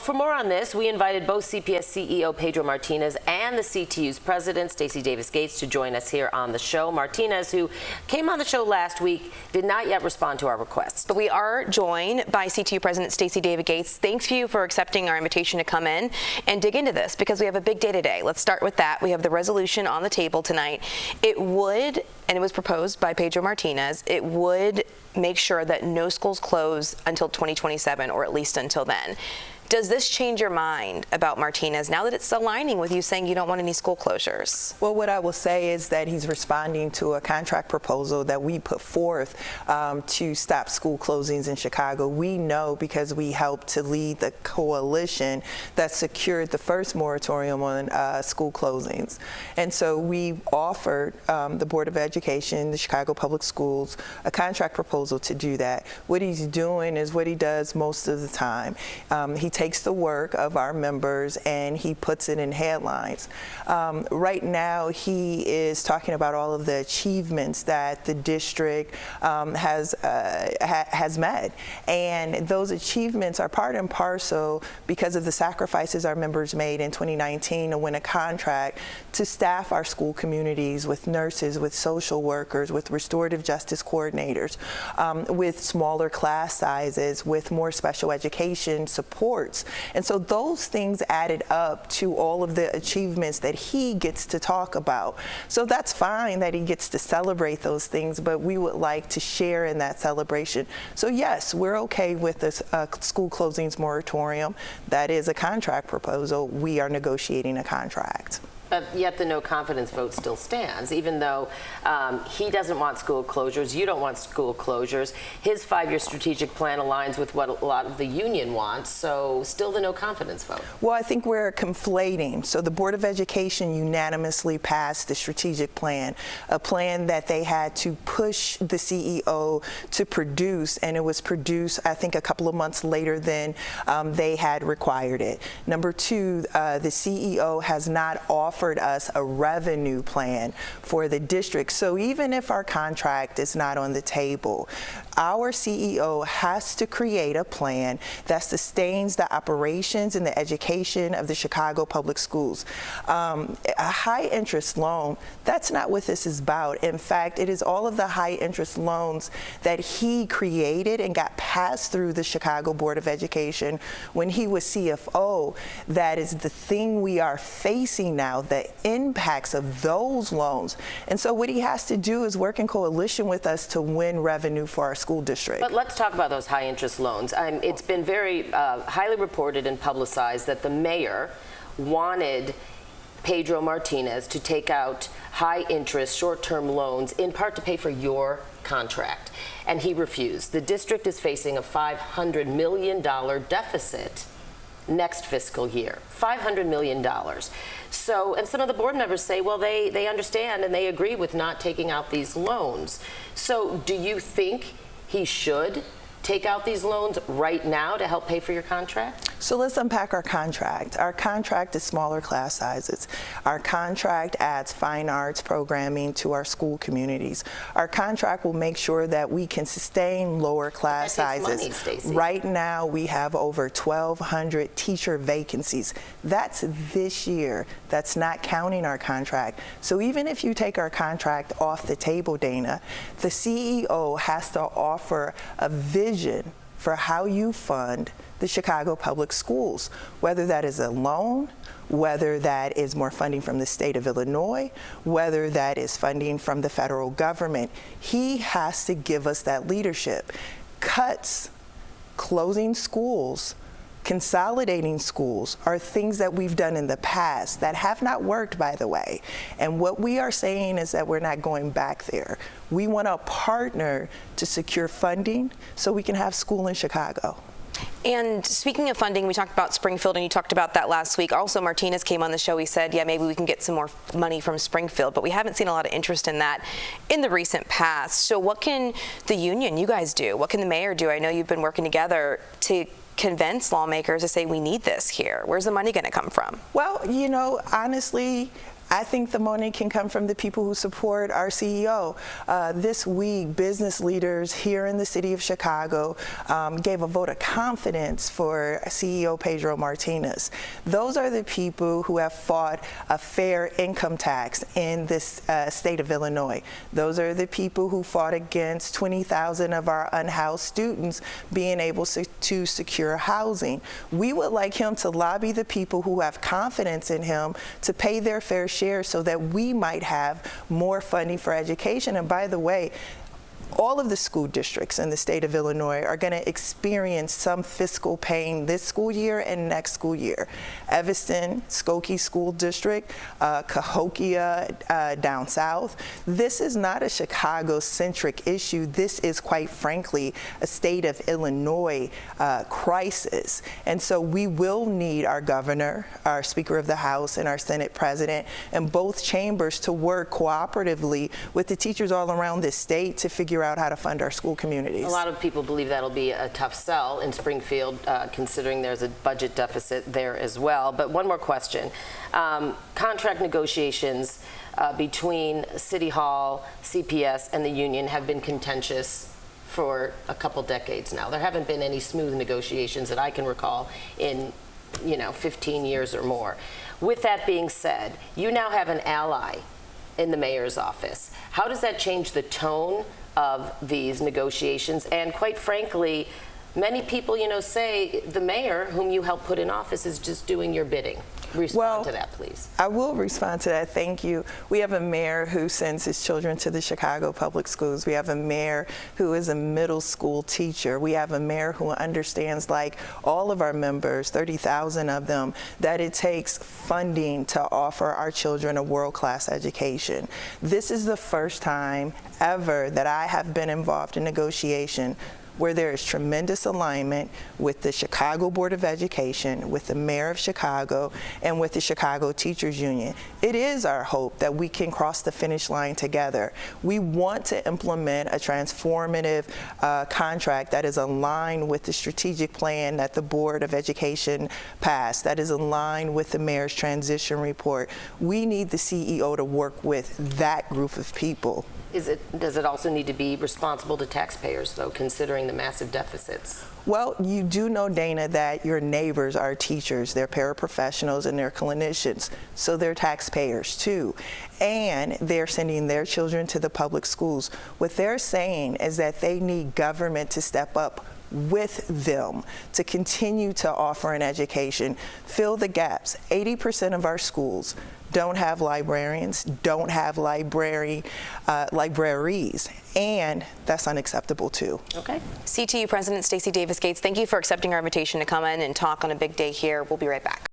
for more on this, we invited both CPS CEO Pedro Martinez and the CTU's president, Stacy Gates, to join us here on the show. Martinez, who came on the show last week, did not yet respond to our request. But we are joined by CTU President Stacy Gates. Thanks to you for accepting our invitation to come in and dig into this, because we have a big day today. Let's start with that. We have the resolution on the table tonight. It would, and it was proposed by Pedro Martinez, it would make sure that no schools close until 2027, or at least until then. Does this change your mind about Martinez now that it's aligning with you saying you don't want any school closures? Well, what I will say is that he's responding to a contract proposal that we put forth to stop school closings in Chicago. We know, because we helped to lead the coalition that secured the first moratorium on school closings. And so we offered the Board of Education, the Chicago Public Schools, a contract proposal to do that. What he's doing is what he does most of the time. He takes the work of our members and he puts it in headlines. Right now, he is talking about all of the achievements that the district has met, and those achievements are part and parcel because of the sacrifices our members made in 2019 to win a contract to staff our school communities with nurses, with social workers, with restorative justice coordinators, with smaller class sizes, with more special education support. And so those things added up to all of the achievements that he gets to talk about. So that's fine that he gets to celebrate those things, but we would like to share in that celebration. So yes, we're okay with this school closings moratorium. That is a contract proposal. We are negotiating a contract. Yet the no confidence vote still stands, even though he doesn't want school closures, you don't want school closures. His 5-year strategic plan aligns with what a lot of the union wants, so still the no confidence vote. Well, I think we're conflating. So the Board of Education unanimously passed the strategic plan, a plan that they had to push the CEO to produce, and it was produced, I think, a couple of months later than they had required it. Number two, the CEO has not offered us a revenue plan for the district. So even if our contract is not on the table, our CEO has to create a plan that sustains the operations and the education of the Chicago Public Schools. A high interest loan, that's not what this is about. In fact, it is all of the high interest loans that he created and got passed through the Chicago Board of Education when he was CFO. That is the thing we are facing now, the impacts of those loans. And so what he has to do is work in coalition with us to win revenue for our school district. But let's talk about those high interest loans. It's been very highly reported and publicized that the mayor wanted Pedro Martinez to take out high interest short-term loans in part to pay for your contract, and he refused. The district is facing a $500 million deficit next fiscal year, $500 million. So, and some of the board members say, well, they understand and they agree with not taking out these loans. So do you think he should take out these loans right now to help pay for your contract? So let's unpack our contract. Our contract is smaller class sizes. Our contract adds fine arts programming to our school communities. Our contract will make sure that we can sustain lower class sizes. Money, Stacy. Right now we have over 1,200 teacher vacancies. That's this year. That's not counting our contract. So even if you take our contract off the table, Dana, the CEO has to offer a vision for how you fund the Chicago Public Schools, whether that is a loan, whether that is more funding from the state of Illinois, whether that is funding from the federal government. He has to give us that leadership. Cuts, closing schools, consolidating schools are things that we've done in the past that have not worked, by the way. And what we are saying is that we're not going back there. We want to partner to secure funding so we can have school in Chicago. And speaking of funding, we talked about Springfield, and you talked about that last week. Also, Martinez came on the show. He said, yeah, maybe we can get some more money from Springfield, but we haven't seen a lot of interest in that in the recent past. So what can the union, you guys, do? What can the mayor do? I know you've been working together to convince lawmakers to say we need this here. Where's the money going to come from? Well, you know, honestly, I think the money can come from the people who support our CEO. This week, business leaders here in the city of Chicago gave a vote of confidence for CEO Pedro Martinez. Those are the people who have fought a fair income tax in this state of Illinois. Those are the people who fought against 20,000 of our unhoused students being able to secure housing. We would like him to lobby the people who have confidence in him to pay their fair share so that we might have more funding for education. And by the way, all of the school districts in the state of Illinois are going to experience some fiscal pain this school year and next school year. Evanston, Skokie School District, Cahokia down south. This is not a Chicago-centric issue. This is, quite frankly, a state of Illinois crisis. And so we will need our governor, our Speaker of the House, and our Senate President, and both chambers to work cooperatively with the teachers all around this state to figure out how to fund our school communities. A lot of people believe that'll be a tough sell in Springfield, considering there's a budget deficit there as well. But one more question. Contract negotiations between City Hall, CPS, and the union have been contentious for a couple decades now. There haven't been any smooth negotiations that I can recall in 15 years or more. With that being said, you now have an ally in the mayor's office. How does that change the tone of these negotiations? And quite frankly, many people, say the mayor, whom you helped put in office, is just doing your bidding. Respond to that, please. I will respond to that. Thank you. We have a mayor who sends his children to the Chicago public schools. We have a mayor who is a middle school teacher. We have a mayor who understands, like all of our members, 30,000 of them, that it takes funding to offer our children a world-class education. This is the first time ever that I have been involved in negotiation where there is tremendous alignment with the Chicago Board of Education, with the Mayor of Chicago, and with the Chicago Teachers Union. It is our hope that we can cross the finish line together. We want to implement a transformative contract that is aligned with the strategic plan that the Board of Education passed, that is aligned with the Mayor's transition report. We need the CEO to work with that group of people. Does it also need to be responsible to taxpayers, though, considering the massive deficits? Well, you do know, Dana, that your neighbors are teachers, they're paraprofessionals, and they're clinicians, so they're taxpayers too. And they're sending their children to the public schools. What they're saying is that they need government to step up with them to continue to offer an education, fill the gaps. 80% of our schools don't have librarians, don't have libraries, and that's unacceptable too. Okay. CTU President Stacy Davis Gates, thank you for accepting our invitation to come in and talk on a big day here. We'll be right back.